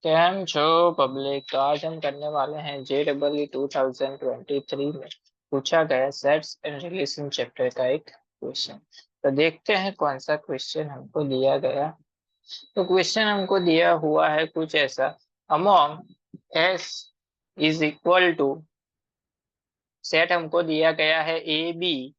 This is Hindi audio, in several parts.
कैम छो पब्लिक। तो आज हम करने वाले हैं JEE 2023 में पूछा गया सेट्स एंड रिलेशन चैप्टर का एक क्वेश्चन। तो देखते हैं कौन सा क्वेश्चन हमको दिया गया। तो क्वेश्चन हमको दिया हुआ है कुछ ऐसा। Among S is equal to, set हमको दिया गया है ए बी,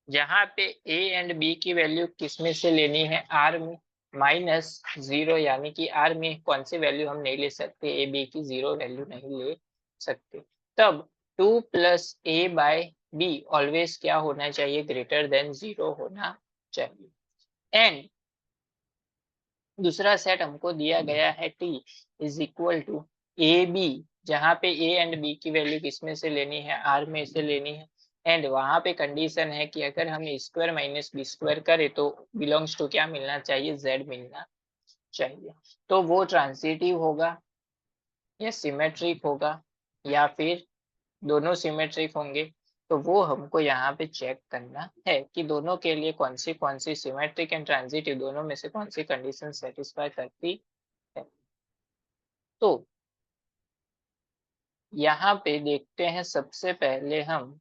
जहां पे ए एंड बी की वैल्यू किसमें से लेनी है, आर में, -0, यानी कि आर में कौन सी वैल्यू हम नहीं ले सकते, ए बी की 0 वैल्यू नहीं ले सकते। तब 2 + a/b ऑलवेज क्या होना चाहिए, ग्रेटर देन 0 होना चाहिए। एंड दूसरा सेट हमको दिया गया है t is equal to A B, जहां पे ए एंड बी की वैल्यू किसमें से लेनी है, आर में से लेनी है। एंड वहां पे कंडीशन है कि अगर हम स्क्वायर माइनस बी स्क्वायर करें तो बिलोंग्स टू क्या मिलना चाहिए, z मिलना चाहिए। तो वो ट्रांजिटिव होगा या सिमेट्रिक होगा या फिर दोनों सिमेट्रिक होंगे। तो वो हमको यहाँ पे चेक करना है कि दोनों के लिए कौन सी सिमेट्रिक एंड ट्रांजिटिव, दोनों में से कौन सी कंडीशन सेटिस्फाई करती है। तो यहाँ पे देखते हैं सबसे पहले हम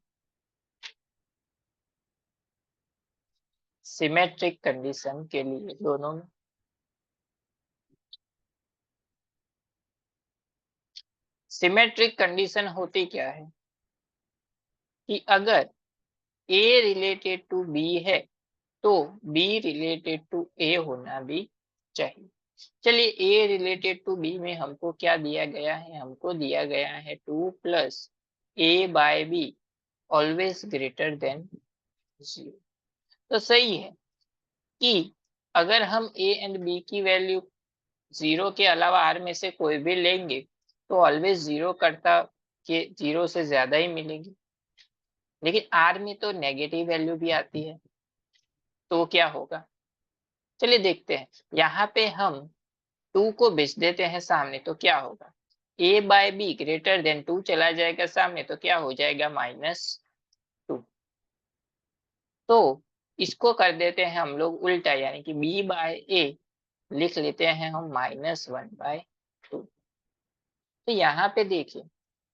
सिमेट्रिक कंडीशन के लिए दोनों में। सिमेट्रिक कंडीशन होती क्या है कि अगर A रिलेटेड टू B है तो B रिलेटेड टू A होना भी चाहिए। चलिए A रिलेटेड टू B में हमको क्या दिया गया है, हमको दिया गया है 2 + a/b ऑलवेज ग्रेटर देन 0। तो सही है कि अगर हम A एंड B की वैल्यू 0 के अलावा R में से कोई भी लेंगे तो ऑलवेज 0 करता के 0 से ज्यादा ही मिलेगी। लेकिन R में तो नेगेटिव वैल्यू भी आती है, तो क्या होगा, चलिए देखते हैं। यहाँ पे हम 2 को भेज देते हैं सामने तो क्या होगा, a/b ग्रेटर देन 2 चला जाएगा सामने तो क्या हो जाएगा, -2। तो इसको कर देते हैं हम लोग उल्टा, यानी कि b/a लिख लेते हैं हम -1/2। तो यहाँ पे देखिए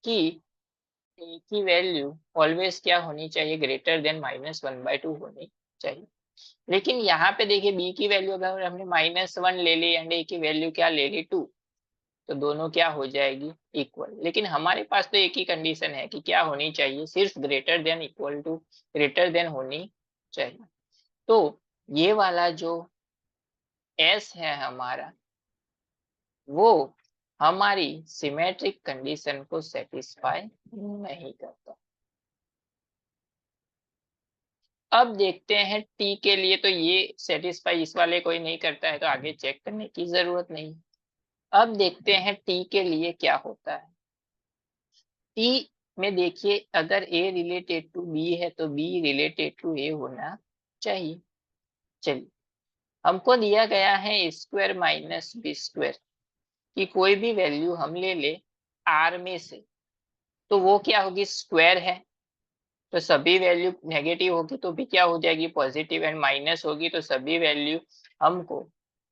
कि a की वैल्यू ऑलवेज क्या होनी चाहिए, ग्रेटर देन -1/2 होनी चाहिए। लेकिन यहाँ पे देखिए b की वैल्यू अगर हमने -1 ले ली एंड a की वैल्यू क्या ले ली 2, तो दोनों क्या हो जाएगी, इक्वल। लेकिन हमारे पास तो एक ही कंडीशन है कि क्या होनी चाहिए, सिर्फ greater than equal to greater than होनी चाहिए। तो ये वाला जो s है हमारा, वो हमारी सिमेट्रिक कंडीशन को सेटिस्फाई नहीं करता। अब देखते हैं t के लिए, तो ये सेटिस्फाई इस वाले कोई नहीं करता है तो आगे चेक करने की जरूरत नहीं। अब देखते हैं t के लिए क्या होता है। t में देखिए अगर a रिलेटेड टू b है तो b रिलेटेड टू a होना चाहिए। चलिए हमको दिया गया है स्क्वायर माइनस बी स्क्वायर की कोई भी वैल्यू हम ले ले r में से, तो वो क्या होगी, स्क्वायर है तो सभी वैल्यू नेगेटिव होगी तो भी क्या हो जाएगी, पॉजिटिव। एंड माइनस होगी तो सभी वैल्यू हमको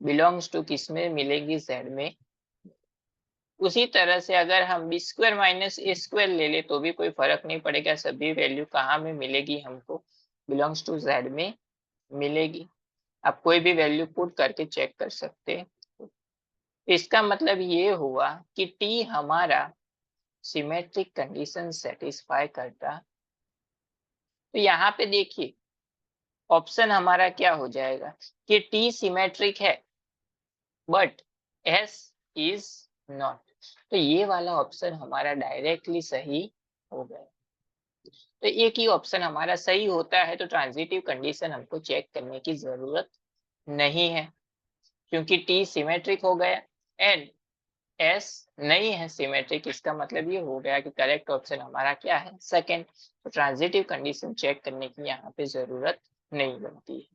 बिलोंग्स टू किस में मिलेगी, z में। उसी तरह से अगर हम बी स्क्वायर माइनस ए स्क्वायर ले ले तो भी कोई फर्क नहीं पड़ेगा, सभी वैल्यू कहाँ में मिलेगी, हमको बिलोंग्स टू z में मिलेगी। आप कोई भी वैल्यू पुट करके चेक कर सकते हैं। इसका मतलब ये हुआ कि t हमारा सिमेट्रिक कंडीशन सेटिस्फाई करता। तो यहाँ पे देखिए ऑप्शन हमारा क्या हो जाएगा कि t सिमेट्रिक है बट s इज नॉट। तो ये वाला ऑप्शन हमारा डायरेक्टली सही हो गया। तो एक ही ऑप्शन हमारा सही होता है तो ट्रांजिटिव कंडीशन हमको चेक करने की जरूरत नहीं है, क्योंकि t सिमेट्रिक हो गया एंड s नहीं है सिमेट्रिक। इसका मतलब ये हो गया कि करेक्ट ऑप्शन हमारा क्या है, सेकंड। तो ट्रांजिटिव कंडीशन चेक करने की यहाँ पे जरूरत नहीं बनती है।